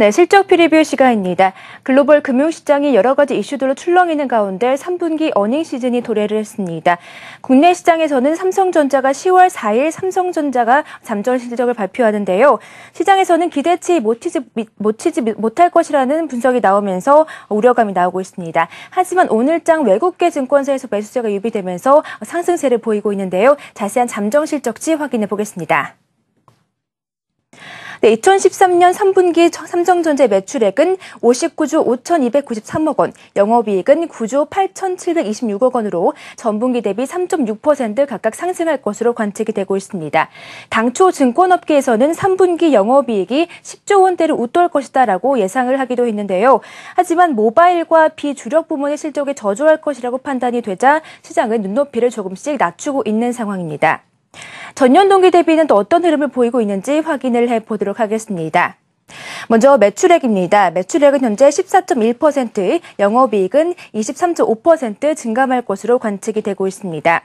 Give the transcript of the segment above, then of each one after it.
네, 실적 프리뷰 시간입니다. 글로벌 금융시장이 여러 가지 이슈들로 출렁이는 가운데 3분기 어닝 시즌이 도래를 했습니다. 국내 시장에서는 삼성전자가 10월 4일 삼성전자가 잠정 실적을 발표하는데요. 시장에서는 기대치 못할 것이라는 분석이 나오면서 우려감이 나오고 있습니다. 하지만 오늘장 외국계 증권사에서 매수세가 유입되면서 상승세를 보이고 있는데요. 자세한 잠정 실적지 확인해 보겠습니다. 네, 2013년 3분기 삼성전자의 매출액은 59조 5,293억 원, 영업이익은 9조 8,726억 원으로 전분기 대비 3.6% 각각 상승할 것으로 관측이 되고 있습니다. 당초 증권업계에서는 3분기 영업이익이 10조 원대를 웃돌 것이다라고 예상을 하기도 했는데요. 하지만 모바일과 비주력 부문의 실적이 저조할 것이라고 판단이 되자 시장은 눈높이를 조금씩 낮추고 있는 상황입니다. 전년 동기 대비는 또 어떤 흐름을 보이고 있는지 확인을 해보도록 하겠습니다. 먼저 매출액입니다. 매출액은 현재 14.1%, 영업이익은 23.5% 증감할 것으로 관측이 되고 있습니다.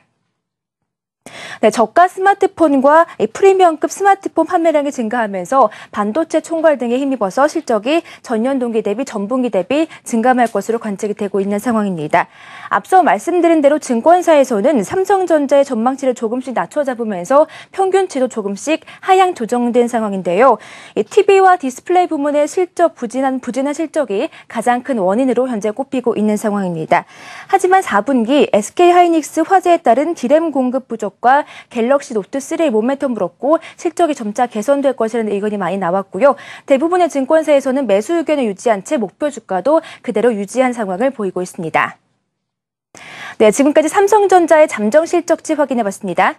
네, 저가 스마트폰과 프리미엄급 스마트폰 판매량이 증가하면서 반도체 총괄 등에 힘입어서 실적이 전년 동기 대비 전분기 대비 증감할 것으로 관측이 되고 있는 상황입니다. 앞서 말씀드린 대로 증권사에서는 삼성전자의 전망치를 조금씩 낮춰 잡으면서 평균치도 조금씩 하향 조정된 상황인데요. TV와 디스플레이 부문의 부진한 실적이 가장 큰 원인으로 현재 꼽히고 있는 상황입니다. 하지만 4분기 SK하이닉스 화재에 따른 D램 공급 부족과 갤럭시 노트 3의 모멘텀을 얻고 실적이 점차 개선될 것이라는 의견이 많이 나왔고요. 대부분의 증권사에서는 매수 의견을 유지한 채 목표 주가도 그대로 유지한 상황을 보이고 있습니다. 네, 지금까지 삼성전자의 잠정 실적지 확인해봤습니다.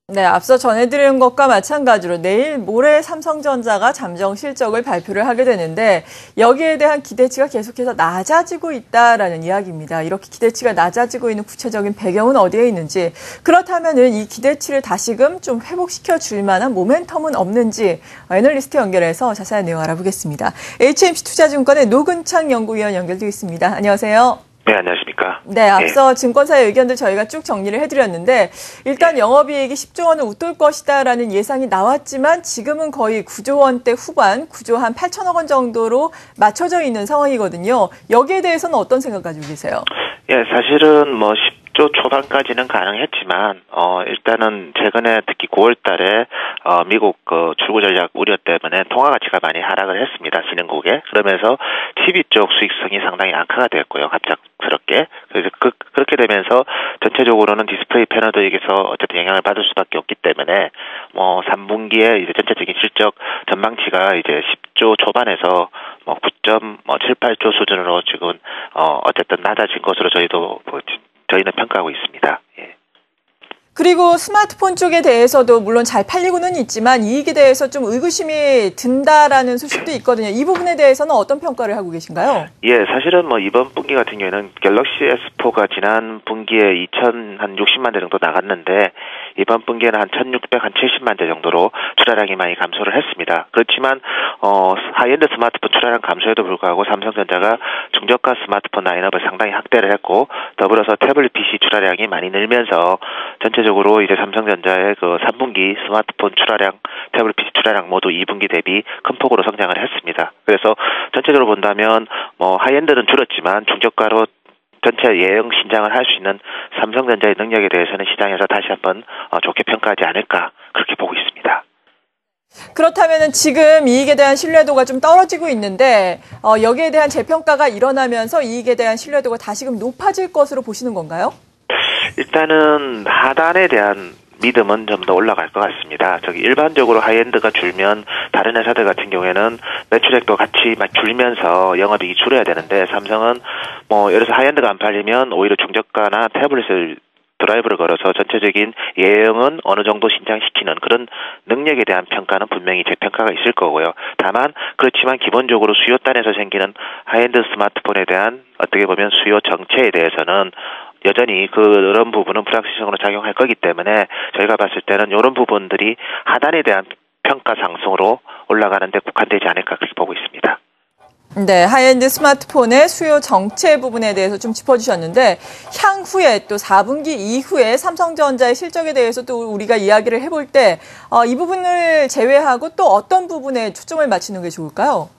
네, 앞서 전해드린 것과 마찬가지로 내일 모레 삼성전자가 잠정 실적을 발표를 하게 되는데 여기에 대한 기대치가 계속해서 낮아지고 있다라는 이야기입니다. 이렇게 기대치가 낮아지고 있는 구체적인 배경은 어디에 있는지, 그렇다면은 이 기대치를 다시금 좀 회복시켜 줄 만한 모멘텀은 없는지 애널리스트 연결해서 자세한 내용 알아보겠습니다. HMC 투자증권의 노근창 연구위원 연결되어 있습니다. 안녕하세요. 네, 안녕하십니까. 네, 앞서 증권사의 의견들 저희가 쭉 정리를 해드렸는데 일단 영업이익이 10조 원을 웃돌 것이다라는 예상이 나왔지만 지금은 거의 9조 원대 후반, 9조 한 8천억 원 정도로 맞춰져 있는 상황이거든요. 여기에 대해서는 어떤 생각 가지고 계세요? 예, 사실은 10조 초반까지는 가능했지만, 일단은 최근에 특히 9월 달에, 미국 출구 전략 우려 때문에 통화 가치가 많이 하락을 했습니다. 신흥국에. 그러면서 TV 쪽 수익성이 상당히 악화가 됐고요. 갑작스럽게. 그래서 그렇게 되면서 전체적으로는 디스플레이 패널들에게서 어쨌든 영향을 받을 수밖에 없기 때문에, 3분기에 이제 전체적인 실적 전망치가 이제 10조 초반에서 9.78조 수준으로 지금, 어쨌든 낮아진 것으로 저희는 평가하고 있습니다. 예. 그리고 스마트폰 쪽에 대해서도 물론 잘 팔리고는 있지만 이익에 대해서 좀 의구심이 든다라는 소식도 있거든요. 이 부분에 대해서는 어떤 평가를 하고 계신가요? 예, 사실은 이번 분기 같은 경우에는 갤럭시 S4가 지난 분기에 2,060만 대 정도 나갔는데 이번 분기에는 한 1,670만 대 정도로 출하량이 많이 감소를 했습니다. 그렇지만 하이엔드 스마트폰 출하량 감소에도 불구하고 삼성전자가 중저가 스마트폰 라인업을 상당히 확대를 했고 더불어서 태블릿 PC 출하량이 많이 늘면서 전체적으로 이제 삼성전자의 3분기 스마트폰 출하량, 태블릿 PC 출하량 모두 2분기 대비 큰 폭으로 성장을 했습니다. 그래서 전체적으로 본다면 하이엔드는 줄었지만 중저가로 전체 예형 신장을 할 수 있는 삼성전자의 능력에 대해서는 시장에서 다시 한번 좋게 평가하지 않을까 그렇게 보고 있습니다. 그렇다면은 지금 이익에 대한 신뢰도가 좀 떨어지고 있는데 여기에 대한 재평가가 일어나면서 이익에 대한 신뢰도가 다시금 높아질 것으로 보시는 건가요? 일단은 하단에 대한 믿음은 좀 더 올라갈 것 같습니다. 일반적으로 하이엔드가 줄면 다른 회사들 같은 경우에는 매출액도 같이 막 줄면서 영업이익이 줄어야 되는데 삼성은 예를 들어서 하이엔드가 안 팔리면 오히려 중저가나 태블릿을 드라이브를 걸어서 전체적인 예형은 어느 정도 신장시키는 그런 능력에 대한 평가는 분명히 재평가가 있을 거고요. 다만 그렇지만 기본적으로 수요단에서 생기는 하이엔드 스마트폰에 대한 어떻게 보면 수요 정체에 대해서는 여전히 그런 부분은 불확실성으로 작용할 거기 때문에 저희가 봤을 때는 이런 부분들이 하단에 대한 평가 상승으로 올라가는 데 국한되지 않을까 그렇게 보고 있습니다. 네, 하이엔드 스마트폰의 수요 정체 부분에 대해서 좀 짚어주셨는데 향후에 또 4분기 이후에 삼성전자의 실적에 대해서 또 우리가 이야기를 해볼 때 이 부분을 제외하고 또 어떤 부분에 초점을 맞추는 게 좋을까요?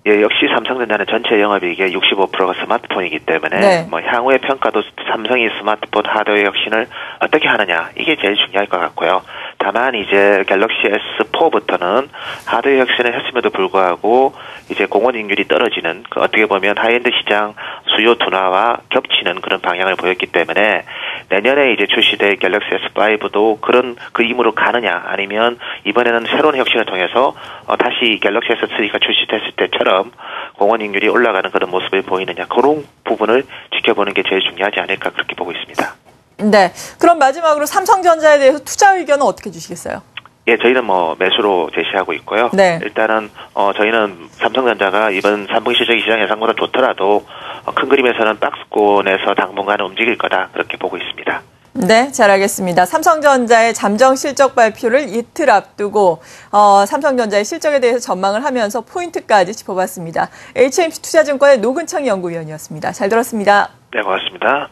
예, 역시 삼성전자는 전체 영업이익의 65%가 스마트폰이기 때문에 네. 향후의 평가도 삼성이 스마트폰 하드웨어 혁신을 어떻게 하느냐 이게 제일 중요할 것 같고요. 다만 이제 갤럭시 S4부터는 하드웨어 혁신을 했음에도 불구하고 이제 공원익률이 떨어지는 어떻게 보면 하이엔드 시장 수요 둔화와 겹치는 그런 방향을 보였기 때문에 내년에 이제 출시될 갤럭시 S5도 그런 그림으로 가느냐 아니면 이번에는 새로운 혁신을 통해서 다시 갤럭시 S3가 출시됐을 때처럼 공원익률이 올라가는 그런 모습을 보이느냐 그런 부분을 지켜보는 게 제일 중요하지 않을까 그렇게 보고 있습니다. 네, 그럼 마지막으로 삼성전자에 대해서 투자 의견은 어떻게 주시겠어요? 예, 저희는 매수로 제시하고 있고요. 네. 일단은 저희는 삼성전자가 이번 3분기 실적이 시장 예상보다 좋더라도 큰 그림에서는 박스권에서 당분간은 움직일 거다 그렇게 보고 있습니다. 네, 잘 알겠습니다. 삼성전자의 잠정 실적 발표를 이틀 앞두고 삼성전자의 실적에 대해서 전망을 하면서 포인트까지 짚어봤습니다. HMC 투자증권의 노근창 연구위원이었습니다. 잘 들었습니다. 네, 고맙습니다.